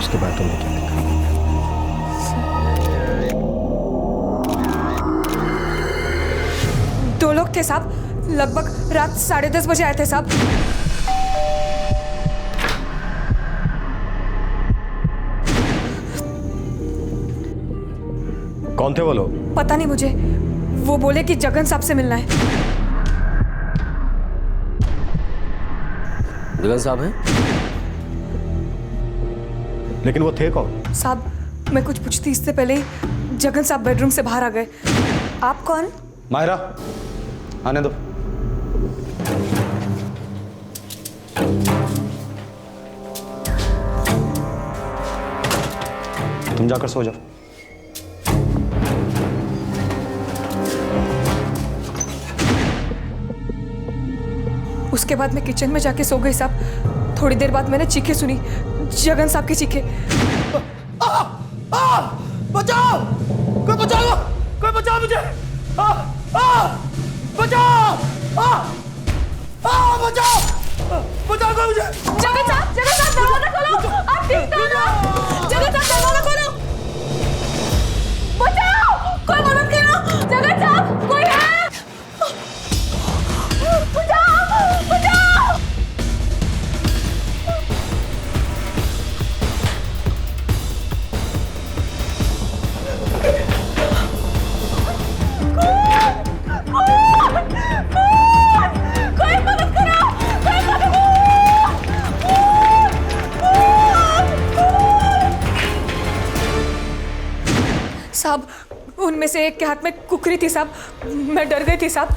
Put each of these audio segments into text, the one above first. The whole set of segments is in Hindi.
उसके बाद तुमने क्या देखा? दो लोग थे साहब, लगभग रात 10:30 बजे आए थे साहब। कौन थे वो लोग? पता नहीं मुझे, वो बोले कि जगन साहब से मिलना है। जगन साहब हैं? लेकिन वो थे कौन? साहब मैं कुछ पूछती इससे पहले ही जगन साहब बेडरूम से बाहर आ गए। आप कौन? माहिरा, आने दो। तुम जाकर सो जाओ। उसके बाद मैं किचन में जाके सो गई साहब। थोड़ी देर बाद मैंने चीखें सुनी, जगन साहब की चीखें। बचाओ! कोई बचाओ! कोई बचाओ मुझे! बचाओ! बचाओ! बचाओ कोई मुझे! जगन साहब दरवाजा खोलो! आप ठीक तो हो? जगन साहब दरवाजा खोलो! बचाओ! कोई मदद करो! जगन साहब कोई है? बचाओ! बचाओ! कोई मदद करो! कोई मदद! साहब उनमें से एक के हाथ में कुकरी थी साहब, मैं डर गई थी साहब।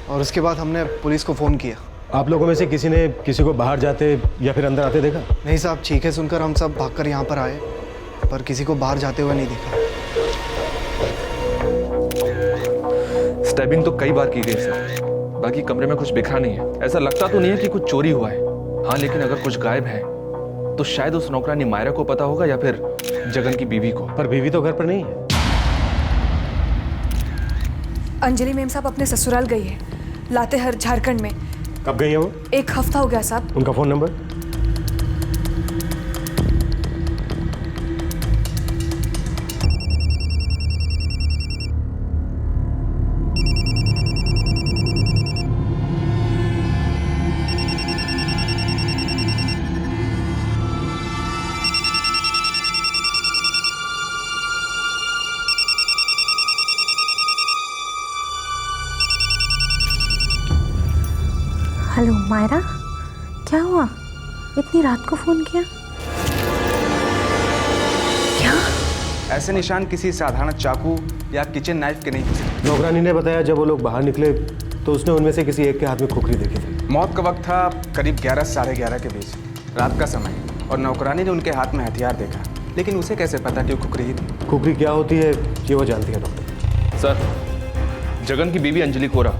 और उसके बाद हमने पुलिस को फ़ोन किया। आप लोगों में से किसी ने किसी को बाहर जाते या फिर अंदर आते देखा? नहीं साहब, चीखें सुनकर हम सब भागकर यहाँ पर आए, पर किसी को बाहर जाते हुए नहीं देखा। स्टैबिंग तो कई बार की गई सर, बाकी कमरे में कुछ बिखरा नहीं है। ऐसा लगता तो नहीं है कि कुछ चोरी हुआ है। हाँ, लेकिन अगर कुछ गायब है तो शायद उस नौकरानी मायरा को पता होगा या फिर जगन की बीवी को। पर बीवी तो घर पर नहीं है। अंजलि मेम साहब अपने ससुराल गई है, लातेहर झारखंड में। कब गई है वो? 1 हफ्ता हो गया साहब। उनका फोन नंबर? हेलो मायरा, क्या हुआ? इतनी रात को फोन किया? क्या? ऐसे निशान किसी साधारण चाकू या किचन नाइफ के नहीं। नौकरानी ने बताया जब वो लोग बाहर निकले तो उसने उनमें से किसी एक के हाथ में खुखरी देखी थी। मौत का वक्त था करीब 11 साढ़े 11 के बीच, रात का समय, और नौकरानी ने उनके हाथ में हथियार देखा। लेकिन उसे कैसे पता कि वो खुखरी ही थी? खुखरी क्या होती है ये वो जानती है डॉक्टर। सर, जगन की बीवी अंजलि कोरा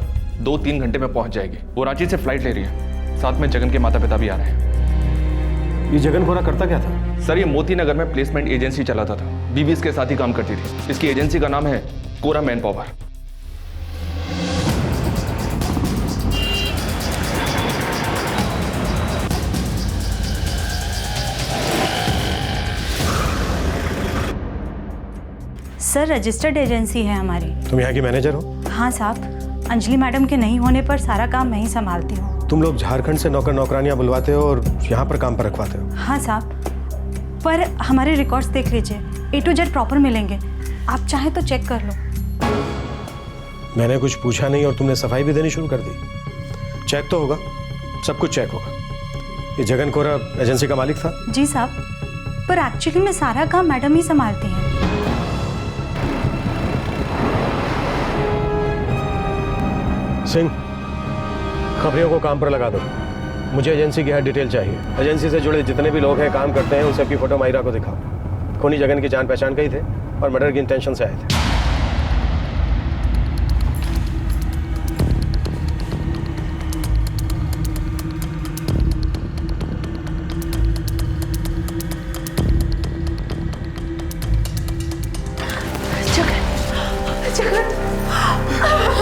2-3 घंटे में पहुंच जाएगी। वो रांची से फ्लाइट ले रही है, साथ में जगन के माता पिता भी आ रहे हैं। ये जगन कोरा करता क्या था? सर, ये मोती नगर में प्लेसमेंट एजेंसी चलाता था। बीवी इसके साथ ही काम करती थी। इसकी एजेंसी का नाम है Kora man power. Sir, registered agency है हमारी। तुम यहाँ की मैनेजर हो? हाँ साहब, अंजलि मैडम के नहीं होने पर सारा काम मैं ही संभालती हूँ। तुम लोग झारखंड से नौकर नौकरानियां बुलवाते हो और यहाँ पर काम पर रखवाते हो? हाँ साहब, पर हमारे रिकॉर्ड्स देख लीजिए, A to Z प्रॉपर मिलेंगे। आप चाहें तो चेक कर लो। मैंने कुछ पूछा नहीं और तुमने सफाई भी देनी शुरू कर दी। चेक तो होगा, सब कुछ चेक होगा। ये जगन कोरा एजेंसी का मालिक था? जी साहब, पर एक्चुअली में सारा काम मैडम ही संभालती हैं। सिंह, खबरियों को काम पर लगा दो। मुझे एजेंसी की हर डिटेल चाहिए। एजेंसी से जुड़े जितने भी लोग हैं, काम करते हैं, उन सबकी फोटो मायरा को दिखाओ। खूनी जगन की जान पहचान गई थे और मर्डर की इंटेंशन से आए थे।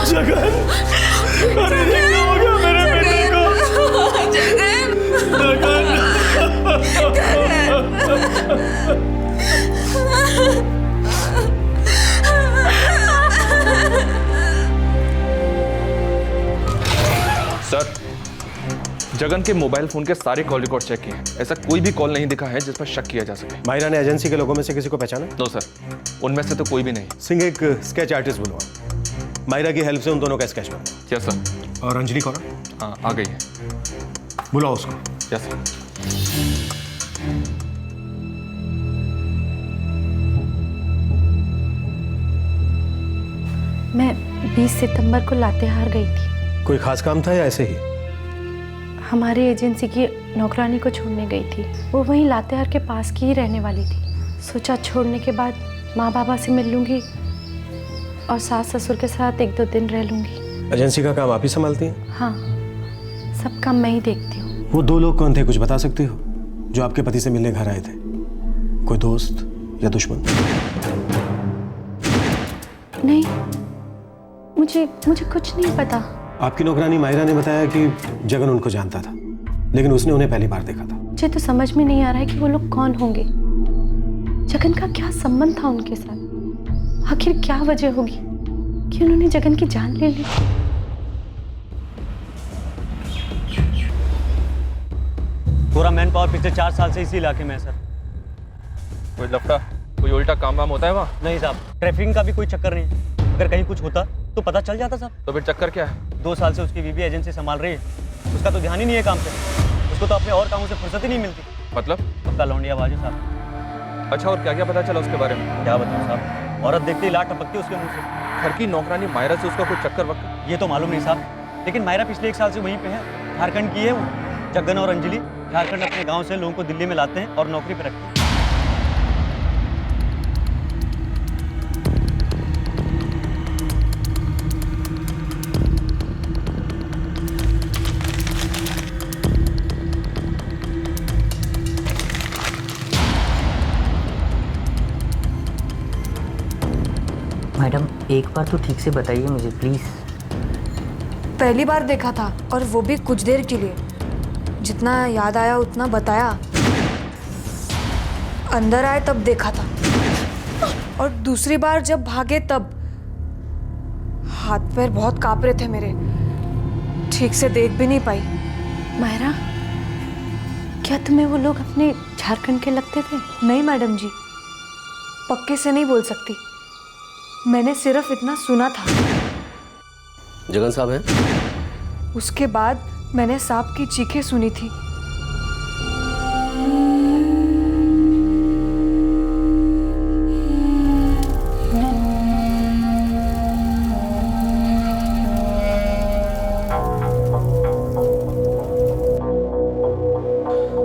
जगन! अरे क्या हो गया मेरे बेटे को? जगन! जगन के मोबाइल फोन के सारे कॉल रिकॉर्ड चेक किए, ऐसा कोई भी कॉल नहीं दिखा है जिस पर शक किया जा सके। मायरा ने एजेंसी के लोगों में से किसी को पहचाना? नो सर, उनमें से तो कोई भी नहीं। सिंह, एक स्केच आर्टिस्ट बुलवा, मायरा की हेल्प से उन दोनों का स्केच बना। Yes sir. और अंजलि कौन? हाँ, आ गई है। बुलाओ उसको। Yes sir. मैं 20 सितंबर को लातेहार गई थी। कोई खास काम था या ऐसे ही? हमारी एजेंसी की नौकरानी को छोड़ने गई थी। वो वहीं लातेहार के पास की ही रहने वाली थी। सोचा छोड़ने के बाद माँ बाबा से मिल लूँगी और सास ससुर के साथ 1-2 दिन रह लूँगी। एजेंसी का काम आप ही संभालती हैं? हाँ, सब काम मैं ही देखती हूँ। वो 2 लोग कौन थे, कुछ बता सकती हो, जो आपके पति से मिलने घर आए थे? कोई दोस्त या दुश्मन? नहीं, मुझे कुछ नहीं पता। आपकी नौकरानी मायरा ने बताया कि जगन उनको जानता था, लेकिन उसने उन्हें पहली बार देखा था। मुझे तो समझ में नहीं आ रहा है कि वो लोग कौन होंगे। जगन का क्या संबंध था उनके साथ? आखिर क्या वजह होगी कि उन्होंने जगन की जान ले ली? पूरा मैन पावर पिछले 4 साल से इसी इलाके में है सर। कोई लफड़ा, कोई उल्टा काम वाम होता है वहाँ? नहीं साहब, ट्रैफिकिंग का भी कोई चक्कर नहीं है। अगर कहीं कुछ होता तो पता चल जाता साहब। तो फिर चक्कर क्या है? 2 साल से उसकी बीवी एजेंसी संभाल रही है। उसका तो ध्यान ही नहीं है काम पे। उसको तो अपने और कामों से फुर्सत ही नहीं मिलती। मतलब? पक्का लौंडिया बाजू साहब। अच्छा, और क्या क्या पता चला उसके बारे में? क्या बताऊँ साहब, औरत देखती लाट टपकती उसके मुँह से। घर की नौकरानी मायरा से उसका कोई चक्कर वक्त? ये तो मालूम नहीं साहब, लेकिन मायरा पिछले 1 साल से वहीं पे है। झारखंड की है वो। जगन और अंजलि झारखंड अपने गाँव से लोगों को दिल्ली में लाते हैं और नौकरी पर रखते हैं। मैडम, एक बार तो ठीक से बताइए मुझे प्लीज। पहली बार देखा था और वो भी कुछ देर के लिए। जितना याद आया उतना बताया। अंदर आए तब देखा था, और दूसरी बार जब भागे तब हाथ पैर बहुत कांप रहे थे मेरे। ठीक से देख भी नहीं पाई। मायरा, क्या तुम्हें वो लोग अपने झारखंड के लगते थे? नहीं मैडम जी, पक्के से नहीं बोल सकती। मैंने सिर्फ इतना सुना था। जगन साहब हैं? उसके बाद मैंने सांप की चीखें सुनी थी।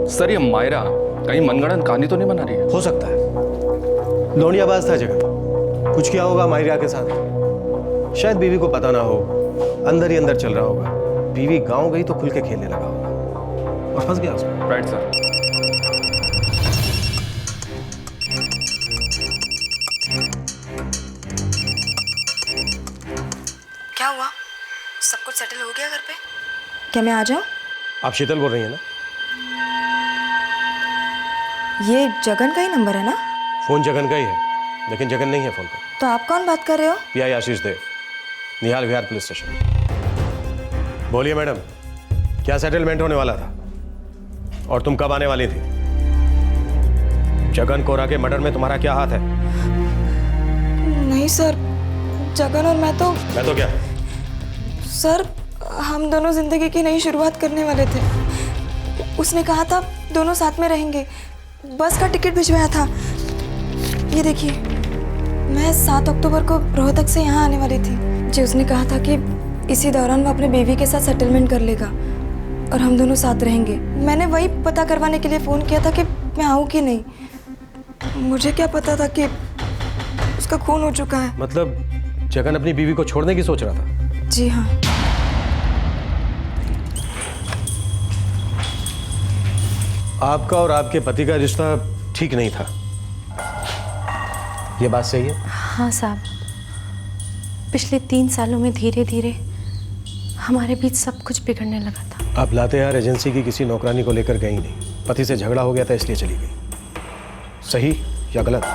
सर, ये मायरा कहीं मनगढ़ंत कहानी तो नहीं बना रही है? हो सकता है। लौंडियाबाज था जगन, कुछ किया होगा मायरा के साथ। शायद बीवी को पता ना हो, अंदर ही अंदर चल रहा होगा। बीवी गांव गई तो खुल के खेलने लगा होगा और फंस गया उसमें। Right sir. क्या हुआ? सब कुछ सेटल हो गया घर पे? क्या मैं आ जाऊं? आप शीतल बोल रही हैं ना? ये जगन का ही नंबर है ना? फोन जगन का ही है, लेकिन जगन नहीं है फोन पर। तो आप कौन बात कर रहे हो? पीआई आशीष देव, निहाल विहार पुलिस स्टेशन। बोलिए मैडम, क्या सेटलमेंट होने वाला था और तुम कब आने वाली थी? जगन कोरा के मर्डर में तुम्हारा क्या हाथ है? नहीं सर, जगन और मैं तो क्या? सर, हम दोनों जिंदगी की नई शुरुआत करने वाले थे। उसने कहा था दोनों साथ में रहेंगे। बस का टिकट भिजवाया था। ये देखिए, मैं 7 अक्टूबर को रोहतक से यहाँ आने वाली थी। जी, उसने कहा था कि इसी दौरान वो अपने बेबी के साथ सेटलमेंट कर लेगा और हम दोनों साथ रहेंगे। मैंने वही पता करवाने के लिए फ़ोन किया था कि मैं आऊँ कि नहीं। मुझे क्या पता था कि उसका खून हो चुका है। मतलब जगन अपनी बीवी को छोड़ने की सोच रहा था? जी हाँ। आपका और आपके पति का रिश्ता ठीक नहीं था, ये बात सही है? हाँ साहब, पिछले 3 सालों में धीरे धीरे हमारे बीच सब कुछ बिगड़ने लगा था। आप लातेहार एजेंसी की किसी नौकरानी को लेकर गई नहीं, पति से झगड़ा हो गया था इसलिए चली गई। सही या गलत?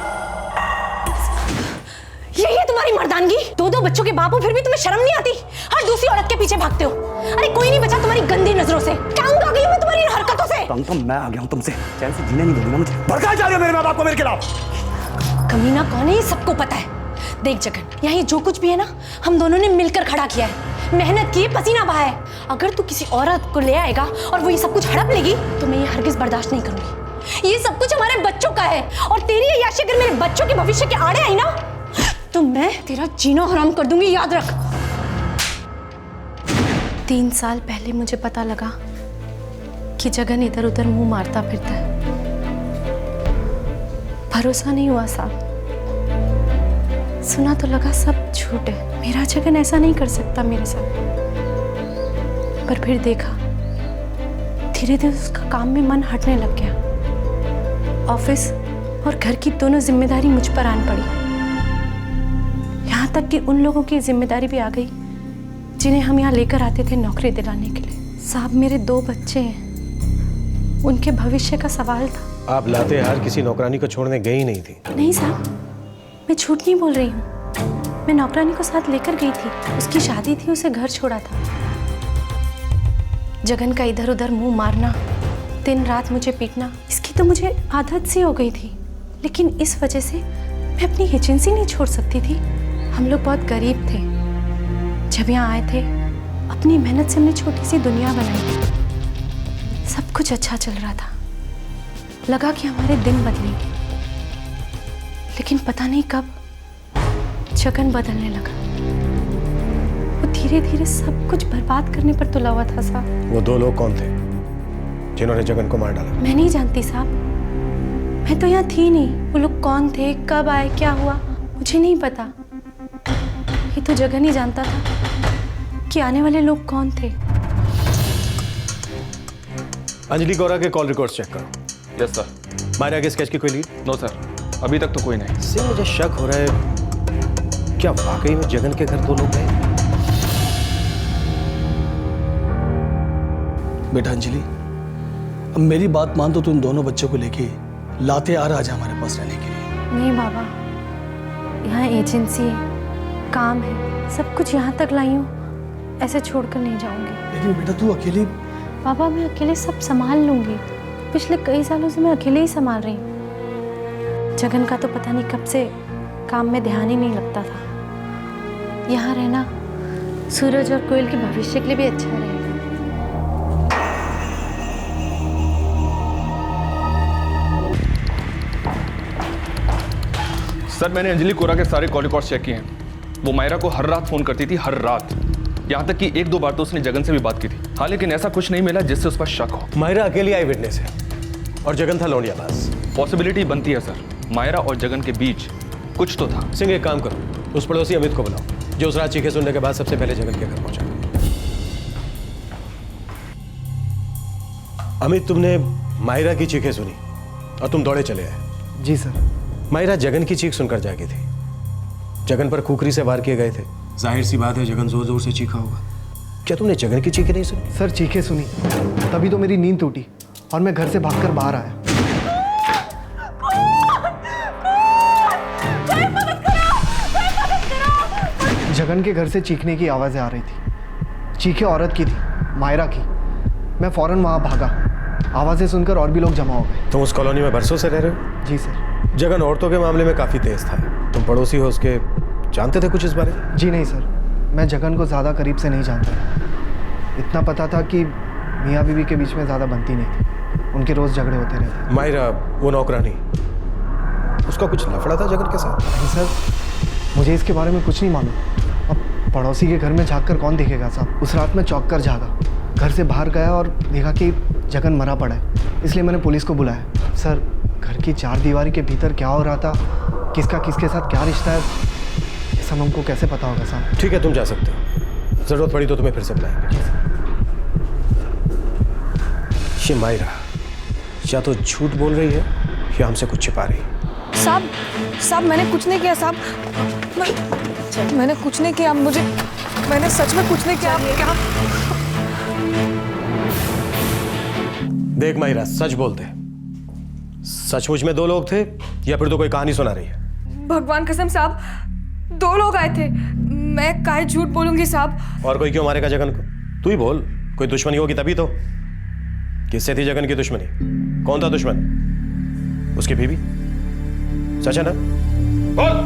यही है तुम्हारी मर्दानगी? 2 बच्चों के बाप हो, फिर भी तुम्हें शर्म नहीं आती? हर दूसरी औरत के पीछे भागते हो। अरे कोई नहीं बचा तुम्हारी गंदी नजरों से। क्या होगा अगली तंग तो मैं आ गया हूँ तुमसे, चैन से जीने नहीं दूंगा मुझे। भड़काए जा रहे हो मेरे माँ बाप को मेरे खिलाफ। कमीना कौन है ये सबको पता है। देख जगन, यहाँ जो कुछ भी है ना, हम दोनों ने मिलकर खड़ा किया है, मेहनत की, पसीना बहाया है। अगर तू किसी औरत को ले आएगा और वो ये सब कुछ हड़प लेगी तो मैं ये हरगिज बर्दाश्त नहीं करूंगी। ये सब कुछ हमारे बच्चों का है और तेरी ये याशी अगर मेरे बच्चों के भविष्य के आड़े आई ना तो मैं तेरा जीना हराम कर दूंगी, याद रख। 3 साल पहले मुझे पता लगा कि जगन इधर उधर मुंह मारता फिरता है। भरोसा नहीं हुआ साहब, सुना तो लगा सब झूठ है। मेरा जगन ऐसा नहीं कर सकता मेरे साथ। पर फिर देखा, धीरे धीरे उसका काम में मन हटने लग गया। ऑफिस और घर की दोनों जिम्मेदारी मुझ पर आन पड़ी। यहाँ तक कि उन लोगों की जिम्मेदारी भी आ गई जिन्हें हम यहाँ लेकर आते थे नौकरी दिलाने के लिए। साहब मेरे 2 बच्चे हैं, उनके भविष्य का सवाल था। आप लातेहार किसी नौकरानी को छोड़ने गई नहीं थी? नहीं साहब, मैं झूठ नहीं बोल रही हूँ। मैं नौकरानी को साथ लेकर गई थी, उसकी शादी थी, उसे घर छोड़ा था। जगन का इधर उधर मुंह मारना, दिन रात मुझे पीटना, इसकी तो मुझे आदत सी हो गई थी। लेकिन इस वजह से मैं अपनी एजेंसी नहीं छोड़ सकती थी। हम लोग बहुत गरीब थे। जब यहाँ आए थे, अपनी मेहनत से हमने छोटी सी दुनिया बनाई थी। सब कुछ अच्छा चल रहा था, लगा कि हमारे दिन बदलेंगे। लेकिन पता नहीं कब जगन बदलने लगा। वो धीरे धीरे सब कुछ बर्बाद करने पर तुला हुआ था साहब। वो 2 लोग कौन थे जिन्होंने जगन को मार डाला? मैं नहीं जानती साहब, मैं तो यहाँ थी नहीं। वो लोग कौन थे, कब आए, क्या हुआ, मुझे नहीं पता। ये तो जगन ही जानता था कि आने वाले लोग कौन थे। अंजलि गौरा के कॉल रिकॉर्ड्स चेक करो। Yes sir. मायरा के स्केच की कोई लीड? नो सर, अभी तक तो कोई नहीं। इससे मुझे शक हो रहा है, क्या वाकई में जगन के घर 2 लोग गए? बेटा अंजलि, अब मेरी बात मान तो तुम दोनों बच्चों को लेके लातेहार आ जा हमारे पास रहने के लिए। नहीं बाबा, यहाँ एजेंसी है, काम है, सब कुछ यहाँ तक लाई हूँ, ऐसे छोड़कर नहीं जाऊंगी। लेकिन बेटा तू अकेली। बाबा मैं अकेले सब संभाल लूंगी। पिछले कई सालों से मैं अकेले ही संभाल रही हूँ। जगन का तो पता नहीं कब से काम में ध्यान ही नहीं लगता था। यहाँ रहना सूरज और कोयल के भविष्य के लिए भी अच्छा रहेगा। सर मैंने अंजलि कोरा के सारे कॉल रिकॉर्ड्स चेक किए हैं। वो मायरा को हर रात फोन करती थी, हर रात। यहाँ तक कि 1-2 बार तो उसने जगन से भी बात की थी। हाँ, लेकिन ऐसा कुछ नहीं मिला जिससे उस पर शक हो। मायरा अकेली आई विटनेस है और जगन था लौंडियाबाज। पॉसिबिलिटी बनती है सर, मायरा और जगन के बीच कुछ तो था। सिंह एक काम करो, उस पड़ोसी अमित को बुलाओ जो उस रात चीखे सुनने के बाद सबसे पहले जगन के घर पहुंचा। अमित, तुमने मायरा की चीखें सुनी और तुम दौड़े चले आए। जी सर। मायरा जगन की चीख सुनकर जागी थी। जगन पर कुकरी से वार किए गए थे। जाहिर सी बात है जगन जोर जोर से चीखा होगा। क्या तुमने जगन की चीखें नहीं सुनी? सर चीखें सुनी, तभी तो मेरी नींद टूटी और मैं घर से भागकर बाहर आया। जगन के घर से चीखने की आवाज़ें आ रही थी। चीखें औरत की थी, मायरा की। मैं फौरन वहाँ भागा। आवाज़ें सुनकर और भी लोग जमा हो गए। तुम उस कॉलोनी में बरसों से रह रहे हो? जी सर। जगन औरतों के मामले में काफ़ी तेज था। तुम पड़ोसी हो उसके, जानते थे कुछ इस बारे में? जी नहीं सर, मैं जगन को ज़्यादा करीब से नहीं जानता। इतना पता था कि मियाँ बीवी के बीच में ज़्यादा बनती नहीं थी, उनके रोज़ झगड़े होते रहते। मायरा वो नौकरानी, उसका कुछ लफड़ा था जगन के साथ? नहीं सर, मुझे इसके बारे में कुछ नहीं मालूम। अब पड़ोसी के घर में झाँक कर कौन देखेगा साहब। उस रात मैं चौंक कर जागा, घर से बाहर गया और देखा कि जगन मरा पड़ा है। इसलिए मैंने पुलिस को बुलाया। सर, घर की 4 दीवारी के भीतर क्या हो रहा था, किसका किसके साथ क्या रिश्ता है, ये सब हमको कैसे पता होगा साहब? ठीक है, तुम जा सकते हो। ज़रूरत पड़ी तो तुम्हें फिर से बुलाएंगे। ये मायरा या तो झूठ बोल रही है या हमसे कुछ छिपा रही है। साहब मैंने कुछ नहीं किया साहब, मैंने कुछ नहीं किया। मैंने सच में कुछ नहीं किया। क्या? देख मायरा, सच बोल दे। सचमुच में 2 लोग थे या फिर तो कोई कहानी सुना रही है? भगवान कसम साहब, 2 लोग आए थे। मैं काहे झूठ बोलूंगी साहब। और कोई क्यों मारेगा जगन को? तू ही बोल, कोई दुश्मनी होगी तभी तो। किससे थी जगन की दुश्मनी? कौन था दुश्मन? उसकी बीवी? सच है ना? बोल।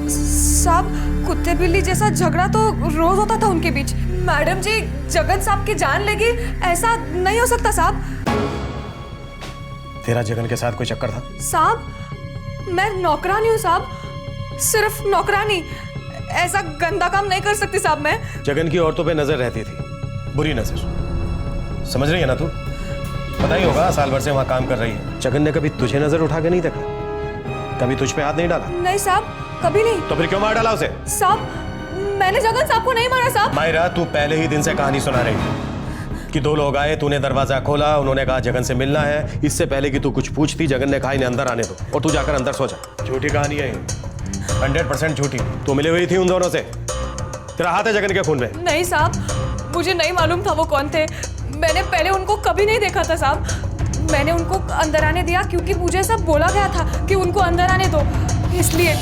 साहब, कुत्ते बिल्ली जैसा झगड़ा तो रोज होता था उनके बीच। मैडम जी, जगन साहब की जान लेगी ऐसा नहीं हो सकता साहब। तेरा जगन के साथ कोई चक्कर था? साहब, मैं नौकरानी हूँ साहब, सिर्फ नौकरानी। ऐसा गंदा काम नहीं कर सकती साहब मैं। जगन की औरतों पे नजर रहती थी, बुरी नजर। समझ रही है ना तू? पता ही होगा, साल भर से वहां काम कर रही है। जगन ने कभी तुझे नजर उठा के नहीं देखा? कभी तुझ पे हाथ नहीं डाला? नहीं साहब, कभी नहीं। तो फिर क्यों मार डाला उसे? साहब, मैंने जगन साहब को नहीं मारा साहब। मायरा, तू पहले ही दिन से कहानी सुना रही थी कि 2 लोग आए, तूने दरवाजा खोला, उन्होंने कहा जगन से मिलना है। इससे पहले कि तू कुछ पूछती, जगन ने कहा इन्हें अंदर आने दो, और तू जाकर अंदर सो जा। झूठी कहानी है, 100% झूठी। तू मिली हुई थी उन दोनों से, तेरा हाथ है जगन के खून में। नहीं साहब, मुझे नहीं मालूम था वो कौन थे। मैंने पहले उनको कभी नहीं देखा था साहब। मैंने उनको अंदर आने दिया क्योंकि मुझे सब बोला गया था कि उनको अंदर आने दो, इसलिए।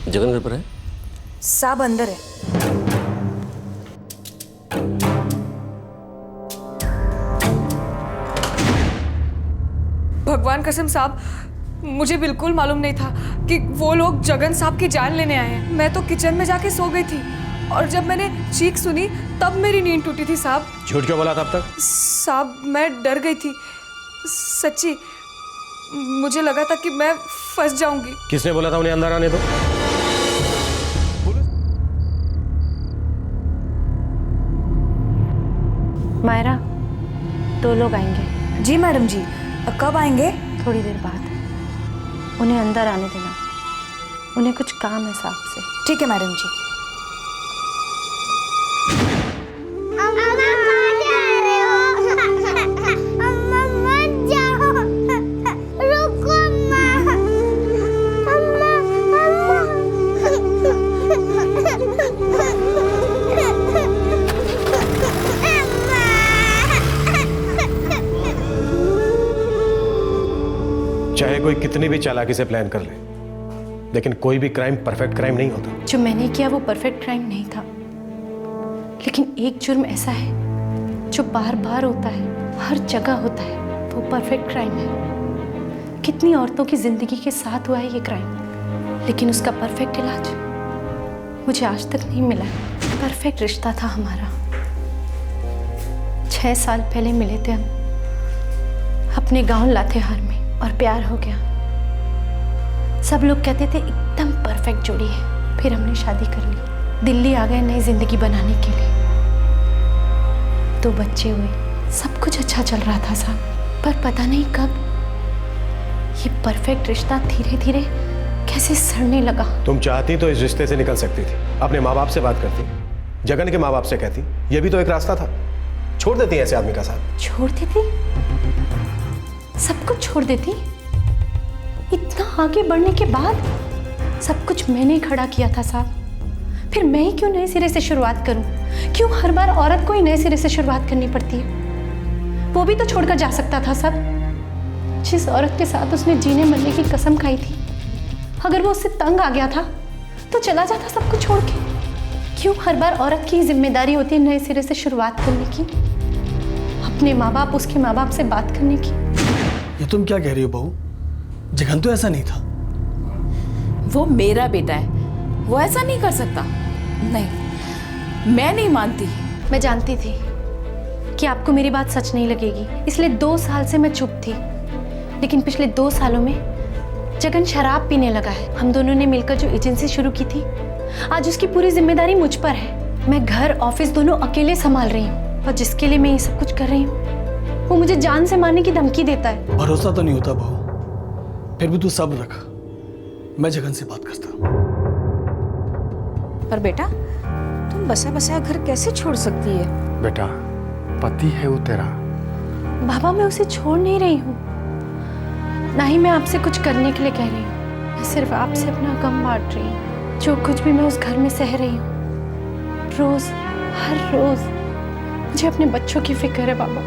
जगन घर पर है? साहब अंदर है। भगवान कसम साहब, मुझे बिल्कुल मालूम नहीं था कि वो लोग जगन साहब की जान लेने आए हैं। मैं तो किचन में जाके सो गई थी, और जब मैंने चीख सुनी तब मेरी नींद टूटी थी साहब। झूठ क्यों बोला था अब तक? साहब, मैं डर गई थी सच्ची। मुझे लगा था कि मैं फंस जाऊंगी। किसने बोला था उन्हें अंदर आने दो? मायरा, 2 लोग आएंगे। जी मैडम जी। कब आएंगे? थोड़ी देर बाद। उन्हें अंदर आने देना, उन्हें कुछ काम है साहब से। ठीक है मैडम जी। चाहे कोई कितनी भी चालाकी से प्लान कर ले, लेकिन कोई भी क्राइम परफेक्ट क्राइम नहीं होता। जो मैंने किया वो परफेक्ट क्राइम नहीं था, लेकिन एक जुर्म ऐसा है जो बार बार होता है, हर जगह होता है, वो परफेक्ट क्राइम है। कितनी औरतों की जिंदगी के साथ हुआ है ये क्राइम, लेकिन उसका परफेक्ट इलाज मुझे आज तक नहीं मिला है। परफेक्ट रिश्ता था हमारा। 6 साल पहले मिले थे हम अपने गांव लातेहार में, और प्यार हो गया। सब लोग कहते थे एकदम परफेक्ट जोड़ी है। फिर हमने शादी कर ली, दिल्ली आ गए नई जिंदगी बनाने के लिए। 2 बच्चे हुए, सब कुछ अच्छा चल रहा था साहब, पर पता नहीं कब ये परफेक्ट रिश्ता धीरे धीरे कैसे सड़ने लगा। तुम चाहती तो इस रिश्ते से निकल सकती थी, अपने माँ बाप से बात करती, जगन के माँ बाप से कहती, ये भी तो एक रास्ता था। छोड़ देती ऐसे आदमी का साथ। छोड़ देती? सब कुछ छोड़ देती? इतना आगे बढ़ने के बाद? सब कुछ मैंने ही खड़ा किया था साहब। फिर मैं ही क्यों नए सिरे से शुरुआत करूं? क्यों हर बार औरत को ही नए सिरे से शुरुआत करनी पड़ती है? वो भी तो छोड़कर जा सकता था सब। जिस औरत के साथ उसने जीने मरने की कसम खाई थी, अगर वो उससे तंग आ गया था तो चला जाता सब कुछ छोड़ के। क्यों हर बार औरत की जिम्मेदारी होती है नए सिरे से शुरुआत करने की, अपने माँ बाप, उसके माँ बाप से बात करने की? ये तुम क्या कह रही हो बहू? जगन तो ऐसा नहीं था। वो मेरा बेटा है, वो ऐसा नहीं कर सकता। नहीं, मैं नहीं मानती। मैं जानती थी कि आपको मेरी बात सच नहीं लगेगी, इसलिए 2 साल से मैं चुप थी। लेकिन पिछले 2 सालों में जगन शराब पीने लगा है। हम दोनों ने मिलकर जो एजेंसी शुरू की थी, आज उसकी पूरी जिम्मेदारी मुझ पर है। मैं घर ऑफिस दोनों अकेले संभाल रही हूँ, और जिसके लिए मैं ये सब कुछ कर रही हूँ वो मुझे जान से मारने की धमकी देता है। भरोसा तो नहीं होता बहू, फिर भी तू सब्र रख, मैं जगन से बात करता हूँ। पर बेटा, तुम बसा बसाया घर कैसे छोड़ सकती है? बेटा, पति है वो तेरा। बाबा, मैं उसे छोड़ नहीं रही हूँ, ना ही मैं आपसे कुछ करने के लिए कह रही हूँ। मैं सिर्फ आपसे अपना गम बांट रही हूँ। जो कुछ भी मैं उस घर में सह रही हूँ, रोज हर रोज मुझे अपने बच्चों की फिक्र है बाबा।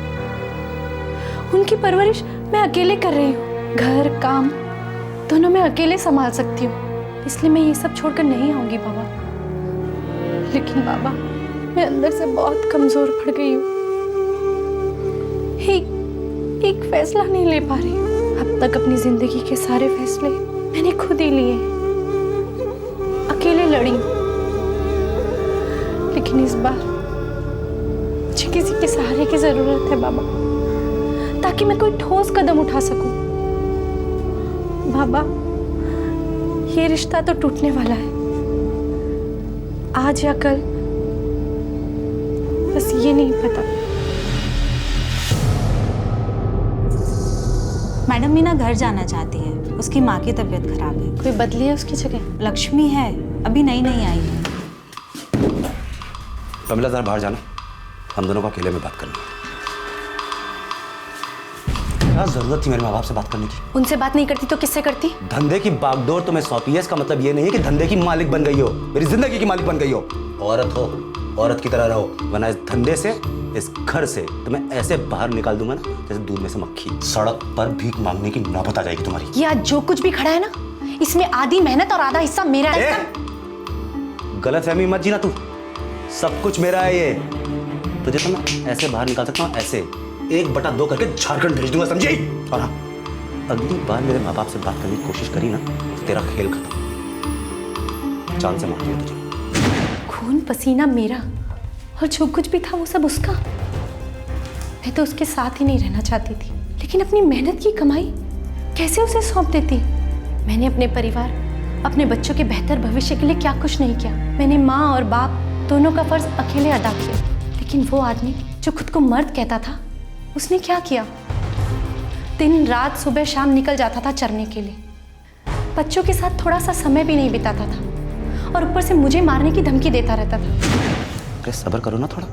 उनकी परवरिश मैं अकेले कर रही हूँ। घर काम दोनों मैं अकेले संभाल सकती हूँ, इसलिए मैं ये सब छोड़कर नहीं आऊंगी बाबा। लेकिन बाबा, मैं अंदर से बहुत कमजोर पड़ गई हूँ। एक फैसला नहीं ले पा रही हूँ। अब तक अपनी जिंदगी के सारे फैसले मैंने खुद ही लिए, अकेले लड़ी। लेकिन इस बार मुझे किसी के सहारे की जरूरत है बाबा, ताकि मैं कोई ठोस कदम उठा सकूं। बाबा, ये रिश्ता तो टूटने वाला है, आज या कल, बस ये नहीं पता। मैडम मीना घर जाना चाहती है, उसकी माँ की तबीयत खराब है। कोई बदली है उसकी जगह? लक्ष्मी है, अभी नई आई है। कमला जरा बाहर जाना, हम दोनों को अकेले में बात करनी है। क्या जरूरत थी मेरे माँ बाप से बात करने की? उनसे बात नहीं करती तो किससे करती? धंधे की बागडोर तुम्हें सौंपी है, इसका मतलब ये नहीं है कि धंधे की मालिक बन गई हो, मेरी जिंदगी की मालिक बन गई हो। औरत हो, औरत की तरह रहो, वरना इस धंधे से, इस घर से तुम्हें ऐसे बाहर निकाल दूंगा ना जैसे दूध में से मक्खी। सड़क पर भीख मांगने की नौबत आ जाएगी तुम्हारी। ये आज जो कुछ भी खड़ा है ना, इसमें आधी मेहनत और आधा हिस्सा मेरा है। गलतफहमी मत जीना तू, सब कुछ मेरा है ये। तुझे तो मैं ऐसे बाहर निकाल सकता हूँ, ऐसे 1/2 करके झारखंड भेज दूंगा, समझी? और हाँ, अगली बार मेरे माँ बाप से बात करने की कोशिश करी ना तो तेरा खेल खत्म, जान से मार दिया तुझे। खून पसीना मेरा और जो कुछ भी था वो सब उसका। मैं तो उसके साथ ही नहीं रहना चाहती थी, लेकिन अपनी मेहनत की कमाई कैसे उसे सौंप देती? मैंने अपने परिवार, अपने बच्चों के बेहतर भविष्य के लिए क्या कुछ नहीं किया। मैंने माँ और बाप दोनों का फर्ज अकेले अदा किया। लेकिन वो आदमी जो खुद को मर्द कहता था, उसने क्या किया? दिन रात सुबह शाम निकल जाता था चरने के लिए, बच्चों के साथ थोड़ा सा समय भी नहीं बिताता था, और ऊपर से मुझे मारने की धमकी देता रहता था। अरे सब्र करो ना थोड़ा,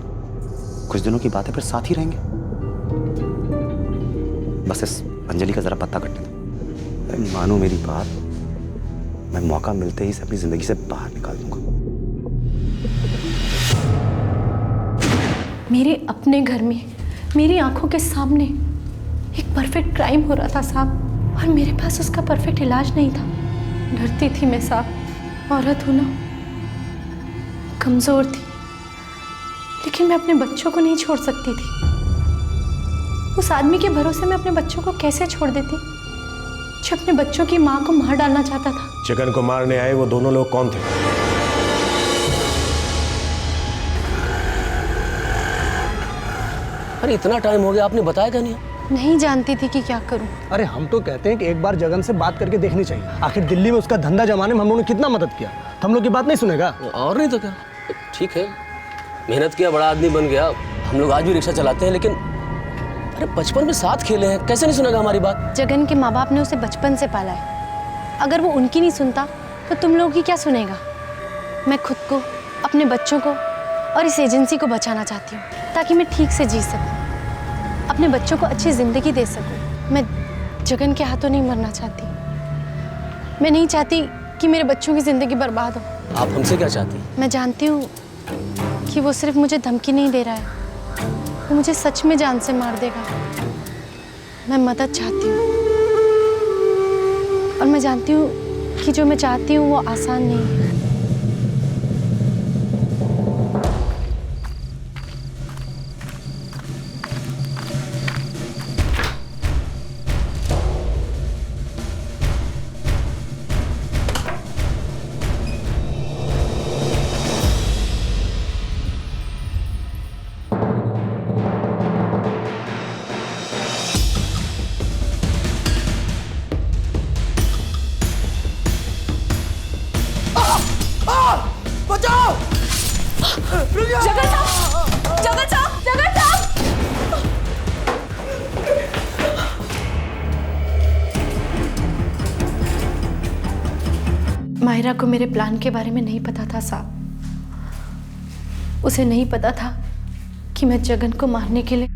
कुछ दिनों की बात है, फिर साथ ही रहेंगे। बस इस अंजलि का जरा पत्ता कटने दो। मानो मेरी बात, मैं मौका मिलते ही इसे अपनी जिंदगी से बाहर निकाल दूंगा। मेरे अपने घर में, मेरी आंखों के सामने एक परफेक्ट क्राइम हो रहा था साहब, और मेरे पास उसका परफेक्ट इलाज नहीं था। डरती थी मैं साहब, औरत हूं ना, कमजोर थी, लेकिन मैं अपने बच्चों को नहीं छोड़ सकती थी। उस आदमी के भरोसे मैं अपने बच्चों को कैसे छोड़ देती, जो अपने बच्चों की माँ को मार डालना चाहता था। जगन को मारने आए वो दोनों लोग कौन थे? अरे इतना टाइम हो गया, आपने बताया क्या नहीं? नहीं जानती थी कि क्या करूं। अरे हम तो कहते हैं कि एक बार जगन से बात करके देखनी चाहिए। आखिर दिल्ली में उसका धंधा जमाने में हम लोगों ने कितना मदद किया, तो हम लोग की बात नहीं सुनेगा? और नहीं तो क्या, ठीक है, मेहनत किया, बड़ा आदमी बन गया, हम लोग आज भी रिक्शा चलाते हैं, लेकिन अरे बचपन में साथ खेले हैं, कैसे नहीं सुनेगा हमारी बात? जगन के माँ बाप ने उसे बचपन से पाला है, अगर वो उनकी नहीं सुनता तो तुम लोगों की क्या सुनेगा? मैं खुद को, अपने बच्चों को और इस एजेंसी को बचाना चाहती हूँ, ताकि मैं ठीक से जी सकूँ, अपने बच्चों को अच्छी जिंदगी दे सकूँ। मैं जगन के हाथों नहीं मरना चाहती। मैं नहीं चाहती कि मेरे बच्चों की जिंदगी बर्बाद हो। आप हमसे क्या चाहती हैं? मैं जानती हूँ कि वो सिर्फ मुझे धमकी नहीं दे रहा है, वो मुझे सच में जान से मार देगा। मैं मदद चाहती हूँ, और मैं जानती हूँ कि जो मैं चाहती हूँ वो आसान नहीं है। जगन साहब, जगन साहब, जगन साहब! मायरा को मेरे प्लान के बारे में नहीं पता था साहब। उसे नहीं पता था कि मैं जगन को मारने के लिए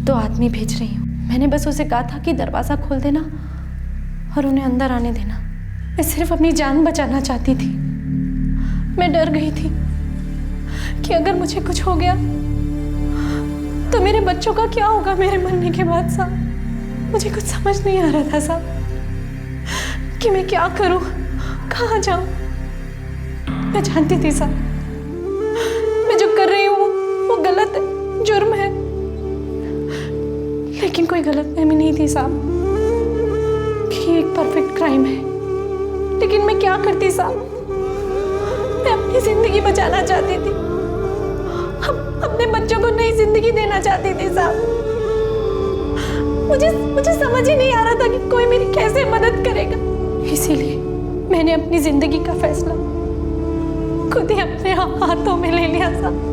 2 आदमी भेज रही हूँ। मैंने बस उसे कहा था कि दरवाजा खोल देना और उन्हें अंदर आने देना। मैं सिर्फ अपनी जान बचाना चाहती थी। मैं डर गई थी कि अगर मुझे कुछ हो गया तो मेरे बच्चों का क्या होगा मेरे मरने के बाद साहब। मुझे कुछ समझ नहीं आ रहा था साहब कि मैं क्या करूं, कहाँ जाऊं। मैं जानती थी साहब मैं जो कर रही हूँ वो गलत है, जुर्म है, लेकिन कोई गलतफहमी नहीं थी साहब कि ये एक परफेक्ट क्राइम है। लेकिन मैं क्या करती साहब, मैं अपनी जिंदगी बचाना चाहती थी, अपने बच्चों को नई जिंदगी देना चाहती थी साहब। मुझे समझ ही नहीं आ रहा था कि कोई मेरी कैसे मदद करेगा। इसीलिए मैंने अपनी जिंदगी का फैसला खुद ही अपने हाथों में ले लिया साहब।